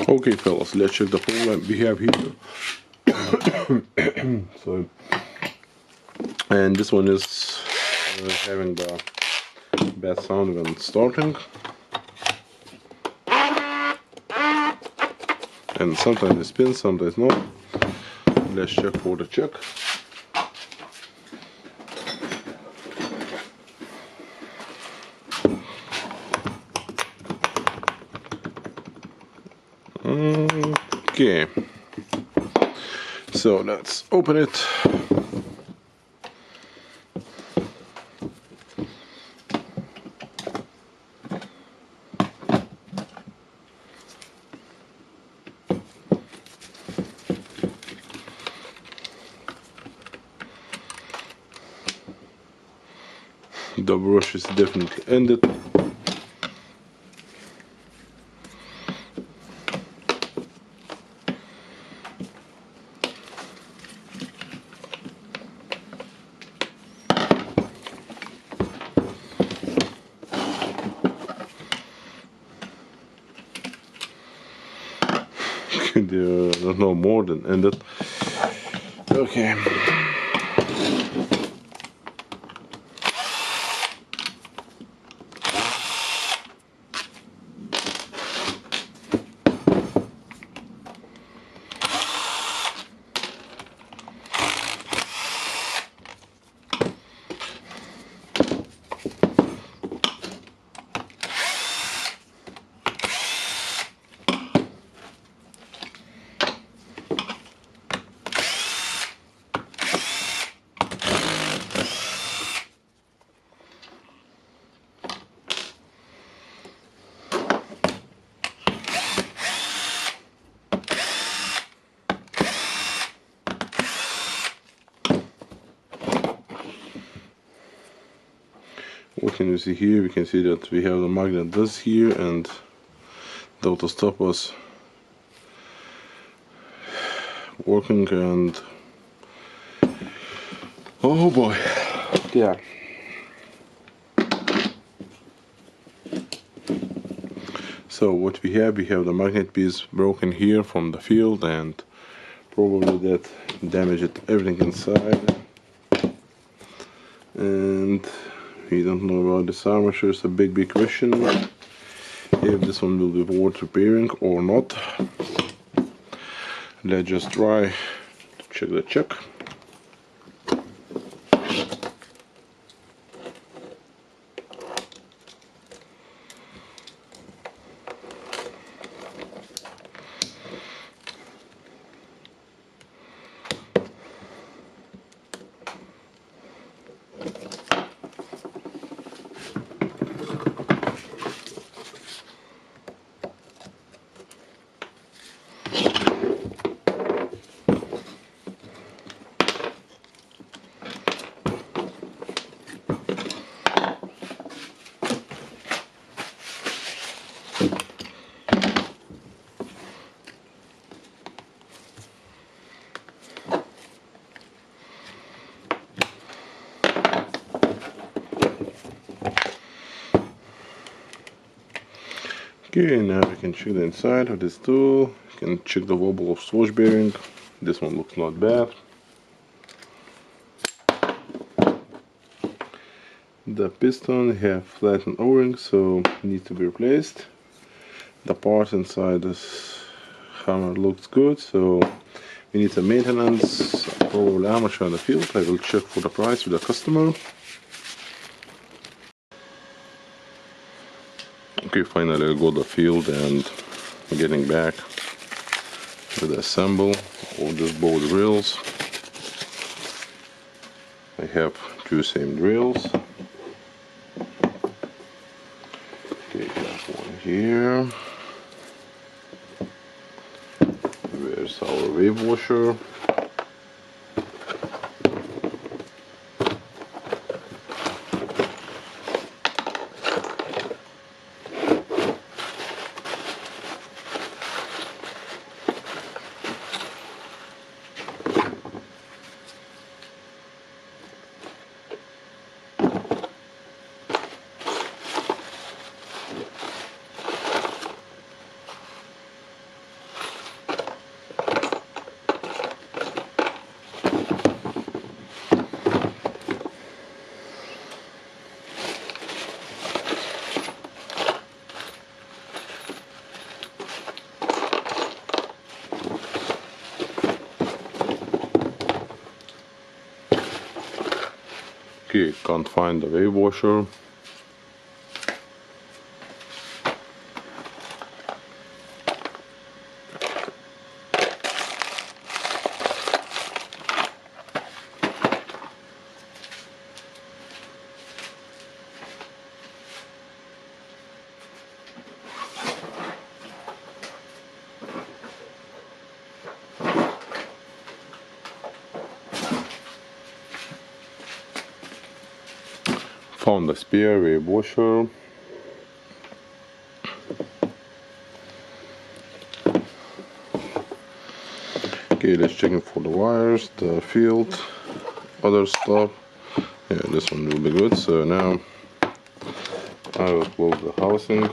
Okay, fellas, let's check the problem we have here. So, and this one is having the bad sound when starting, and sometimes it spins, sometimes not. Let's check for the check. Okay, so let's open it. The brush is definitely ended. They're no more than ended. Okay. What can you see here? We can see that we have the magnet this here, and the auto stop was working, and oh boy, yeah. So what we have the magnet piece broken here from the field, and probably that damaged everything inside. And we don't know about this armature. It's a big question if this one will be worth repairing or not. Let's just try to check the check. Okay, now we can check the inside of this tool. You can check the wobble of swoosh bearing. This one looks not bad. The piston have flattened O-ring, so needs to be replaced. The parts inside this hammer looks good, so we need some maintenance. Probably amateur on the field. I will check for the price with the customer. Okay, finally I got the field and getting back to the assemble all these both drills. I have two same drills. Okay, got one here. Where's our wave washer? Okay, can't find the wave washer. Found the spare wave washer. Okay, let's check it for the wires, the field, other stuff. Yeah, this one will be good. So now I will close the housing.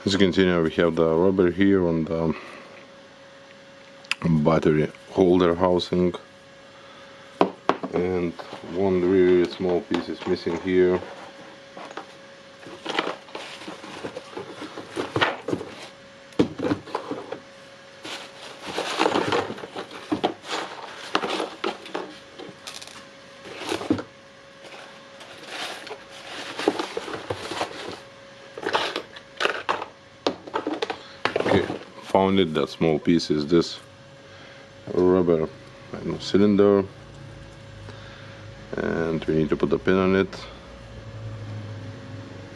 As you can see now, we have the rubber here on the battery holder housing, and one really small piece is missing here. Okay, found it. That small piece is this rubber cylinder, and we need to put a pin on it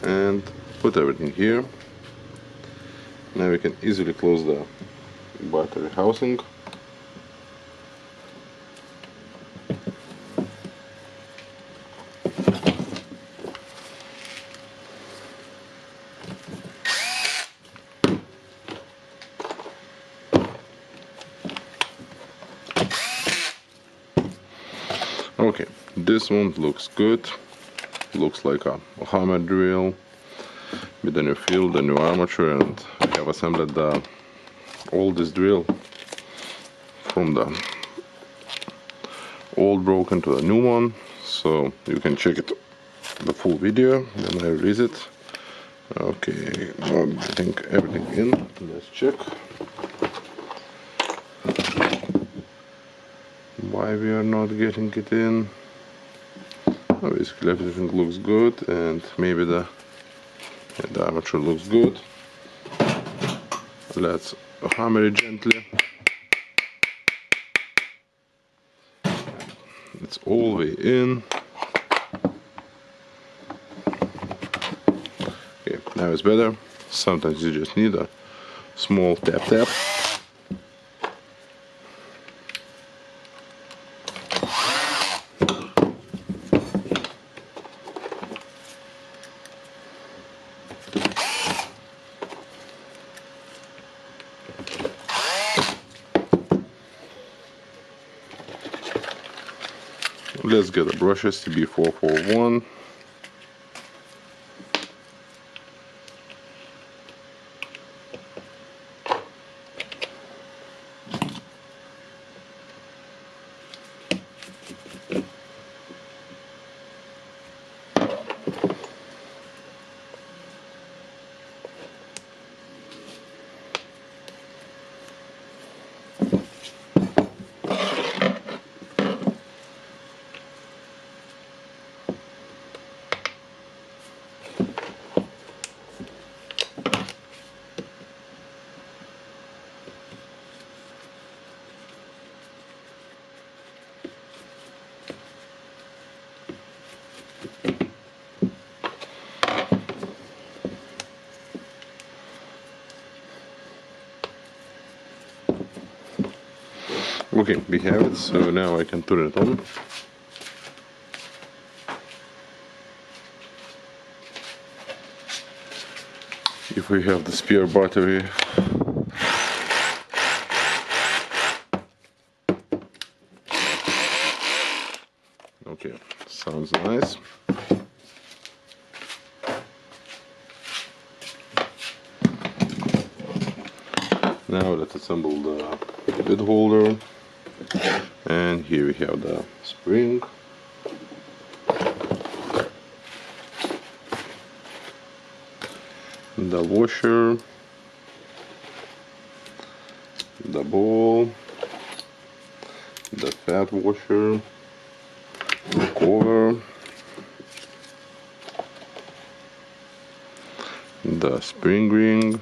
and put everything here. Now we can easily close the battery housing. Okay, this one looks good. Looks like a hammer drill with the new field, the new armature, and I have assembled the oldest drill from the old broken to the new one. So you can check it, the full video when I release it. Okay, I think everything in. Let's check. Why we are not getting it in? Basically everything looks good, and maybe the armature looks good. Let's hammer it gently. It's all the way in. Okay, now it's better. Sometimes you just need a small tap. Let's get a brush STB441. Okay, we have it, so now I can turn it on. If we have the spare battery, okay, sounds nice. Now let's assemble the bit holder, and here we have the spring. The washer, the ball, the fat washer, the cover, the spring ring,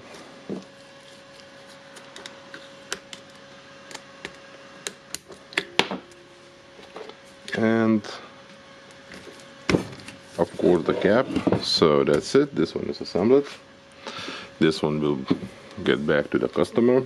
and of course the cap. So that's it, this one is assembled. This one will get back to the customer.